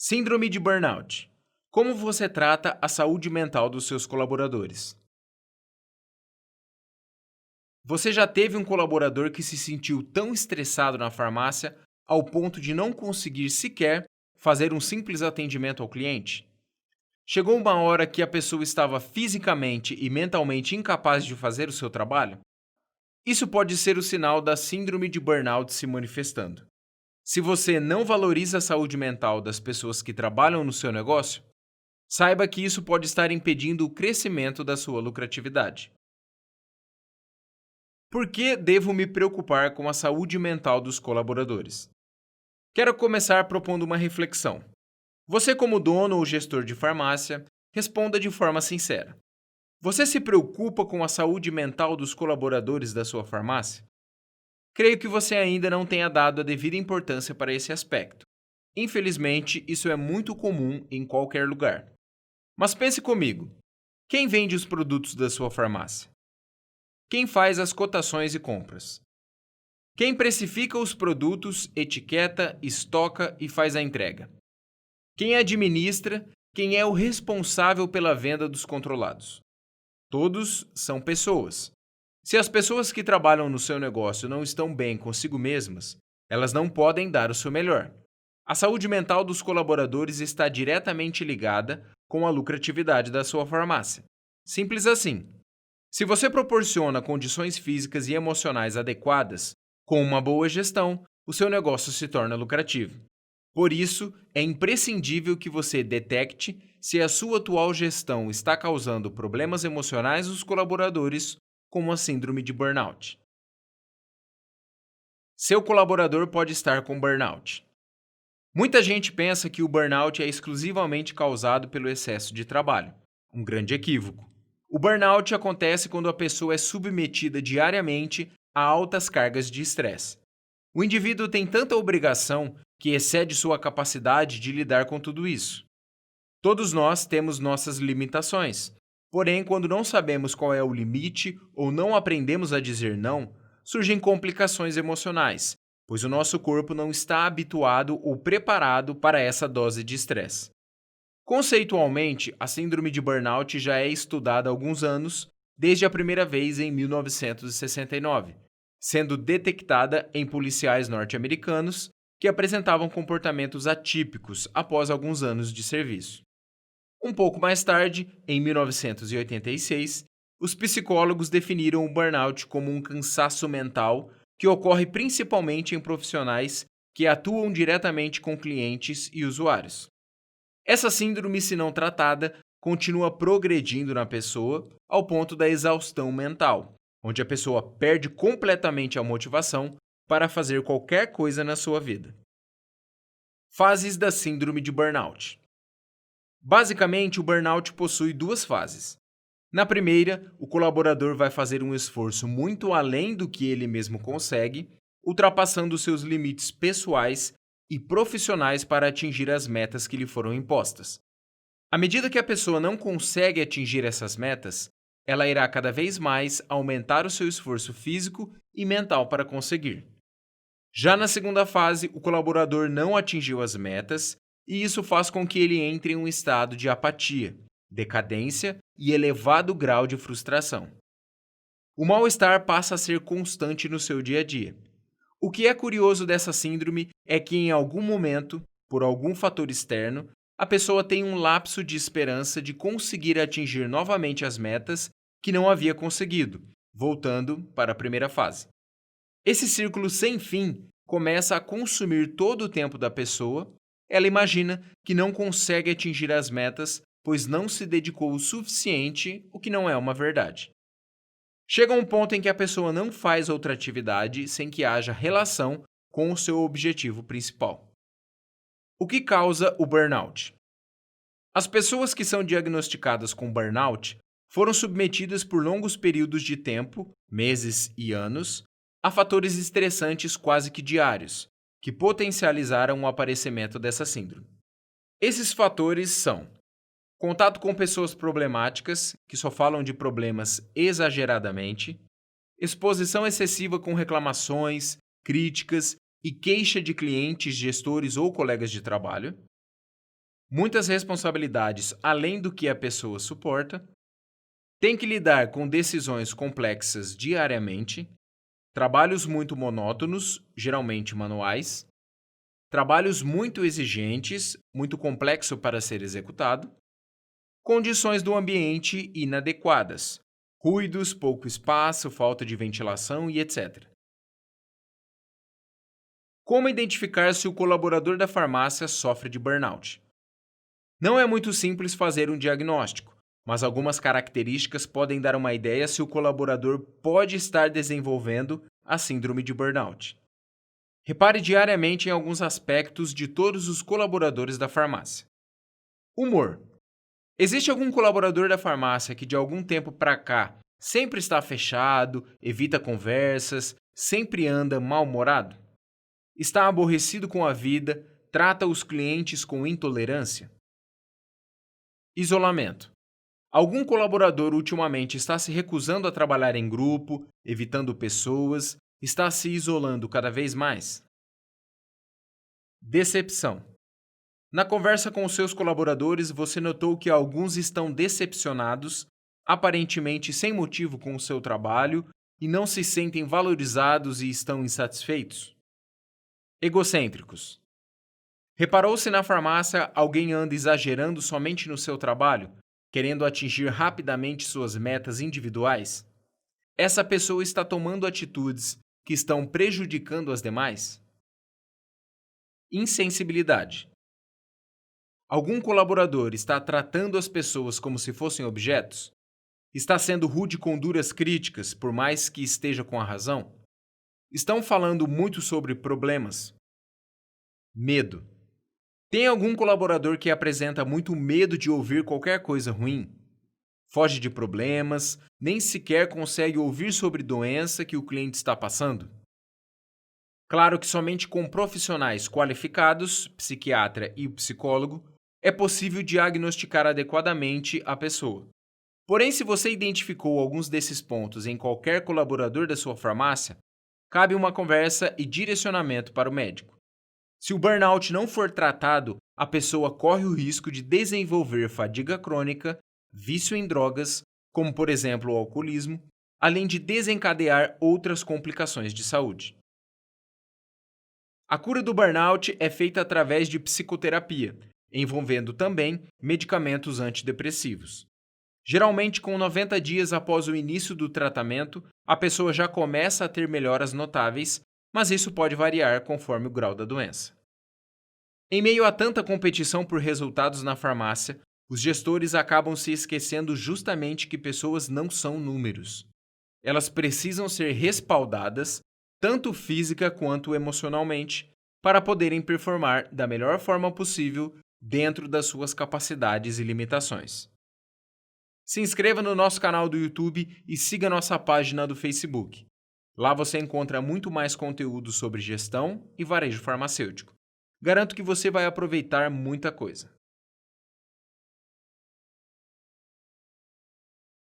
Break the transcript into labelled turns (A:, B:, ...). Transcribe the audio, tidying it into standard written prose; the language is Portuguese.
A: Síndrome de burnout. Como você trata a saúde mental dos seus colaboradores? Você já teve um colaborador que se sentiu tão estressado na farmácia ao ponto de não conseguir sequer fazer um simples atendimento ao cliente? Chegou uma hora que a pessoa estava fisicamente e mentalmente incapaz de fazer o seu trabalho? Isso pode ser o sinal da síndrome de burnout se manifestando. Se você não valoriza a saúde mental das pessoas que trabalham no seu negócio, saiba que isso pode estar impedindo o crescimento da sua lucratividade. Por que devo me preocupar com a saúde mental dos colaboradores? Quero começar propondo uma reflexão. Você, como dono ou gestor de farmácia, responda de forma sincera. Você se preocupa com a saúde mental dos colaboradores da sua farmácia? Creio que você ainda não tenha dado a devida importância para esse aspecto. Infelizmente, isso é muito comum em qualquer lugar. Mas pense comigo: quem vende os produtos da sua farmácia? Quem faz as cotações e compras? Quem precifica os produtos, etiqueta, estoca e faz a entrega? Quem administra? Quem é o responsável pela venda dos controlados? Todos são pessoas. Se as pessoas que trabalham no seu negócio não estão bem consigo mesmas, elas não podem dar o seu melhor. A saúde mental dos colaboradores está diretamente ligada com a lucratividade da sua farmácia. Simples assim. Se você proporciona condições físicas e emocionais adequadas, com uma boa gestão, o seu negócio se torna lucrativo. Por isso, é imprescindível que você detecte se a sua atual gestão está causando problemas emocionais dos colaboradores, como a síndrome de burnout. Seu colaborador pode estar com burnout. Muita gente pensa que o burnout é exclusivamente causado pelo excesso de trabalho. Um grande equívoco. O burnout acontece quando a pessoa é submetida diariamente a altas cargas de estresse. O indivíduo tem tanta obrigação que excede sua capacidade de lidar com tudo isso. Todos nós temos nossas limitações, porém, quando não sabemos qual é o limite ou não aprendemos a dizer não, surgem complicações emocionais, pois o nosso corpo não está habituado ou preparado para essa dose de estresse. Conceitualmente, a síndrome de burnout já é estudada há alguns anos, desde a primeira vez em 1969, sendo detectada em policiais norte-americanos que apresentavam comportamentos atípicos após alguns anos de serviço. Um pouco mais tarde, em 1986, os psicólogos definiram o burnout como um cansaço mental que ocorre principalmente em profissionais que atuam diretamente com clientes e usuários. Essa síndrome, se não tratada, continua progredindo na pessoa ao ponto da exaustão mental, onde a pessoa perde completamente a motivação para fazer qualquer coisa na sua vida. Fases da síndrome de burnout. Basicamente, o burnout possui duas fases. Na primeira, o colaborador vai fazer um esforço muito além do que ele mesmo consegue, ultrapassando seus limites pessoais e profissionais para atingir as metas que lhe foram impostas. À medida que a pessoa não consegue atingir essas metas, ela irá cada vez mais aumentar o seu esforço físico e mental para conseguir. Já na segunda fase, o colaborador não atingiu as metas e isso faz com que ele entre em um estado de apatia, decadência e elevado grau de frustração. O mal-estar passa a ser constante no seu dia a dia. O que é curioso dessa síndrome é que, em algum momento, por algum fator externo, a pessoa tem um lapso de esperança de conseguir atingir novamente as metas que não havia conseguido, voltando para a primeira fase. Esse círculo sem fim começa a consumir todo o tempo da pessoa. Ela imagina que não consegue atingir as metas, pois não se dedicou o suficiente, o que não é uma verdade. Chega um ponto em que a pessoa não faz outra atividade sem que haja relação com o seu objetivo principal. O que causa o burnout? As pessoas que são diagnosticadas com burnout foram submetidas por longos períodos de tempo, meses e anos, a fatores estressantes quase que diários, que potencializaram o aparecimento dessa síndrome. Esses fatores são contato com pessoas problemáticas, que só falam de problemas exageradamente, exposição excessiva com reclamações, críticas e queixa de clientes, gestores ou colegas de trabalho, muitas responsabilidades além do que a pessoa suporta, tem que lidar com decisões complexas diariamente, trabalhos muito monótonos, geralmente manuais, trabalhos muito exigentes, muito complexo para ser executado, condições do ambiente inadequadas, ruídos, pouco espaço, falta de ventilação e etc. Como identificar se o colaborador da farmácia sofre de burnout? Não é muito simples fazer um diagnóstico, mas algumas características podem dar uma ideia se o colaborador pode estar desenvolvendo a síndrome de burnout. Repare diariamente em alguns aspectos de todos os colaboradores da farmácia. Humor. Existe algum colaborador da farmácia que de algum tempo para cá sempre está fechado, evita conversas, sempre anda mal-humorado? Está aborrecido com a vida, trata os clientes com intolerância? Isolamento. Algum colaborador ultimamente está se recusando a trabalhar em grupo, evitando pessoas, está se isolando cada vez mais? Decepção. Na conversa com os seus colaboradores, você notou que alguns estão decepcionados, aparentemente sem motivo com o seu trabalho, e não se sentem valorizados e estão insatisfeitos? Egocêntricos. Reparou se na farmácia alguém anda exagerando somente no seu trabalho, querendo atingir rapidamente suas metas individuais? Essa pessoa está tomando atitudes que estão prejudicando as demais? Insensibilidade. Algum colaborador está tratando as pessoas como se fossem objetos? Está sendo rude com duras críticas, por mais que esteja com a razão? Estão falando muito sobre problemas? Medo. Tem algum colaborador que apresenta muito medo de ouvir qualquer coisa ruim? Foge de problemas, nem sequer consegue ouvir sobre doença que o cliente está passando? Claro que somente com profissionais qualificados, psiquiatra e psicólogo, é possível diagnosticar adequadamente a pessoa. Porém, se você identificou alguns desses pontos em qualquer colaborador da sua farmácia, cabe uma conversa e direcionamento para o médico. Se o burnout não for tratado, a pessoa corre o risco de desenvolver fadiga crônica, vício em drogas, como por exemplo o alcoolismo, além de desencadear outras complicações de saúde. A cura do burnout é feita através de psicoterapia, envolvendo também medicamentos antidepressivos. Geralmente, com 90 dias após o início do tratamento, a pessoa já começa a ter melhoras notáveis, mas isso pode variar conforme o grau da doença. Em meio a tanta competição por resultados na farmácia, os gestores acabam se esquecendo justamente que pessoas não são números. Elas precisam ser respaldadas, tanto física quanto emocionalmente, para poderem performar da melhor forma possível dentro das suas capacidades e limitações. Se inscreva no nosso canal do YouTube e siga nossa página do Facebook. Lá você encontra muito mais conteúdo sobre gestão e varejo farmacêutico. Garanto que você vai aproveitar muita coisa.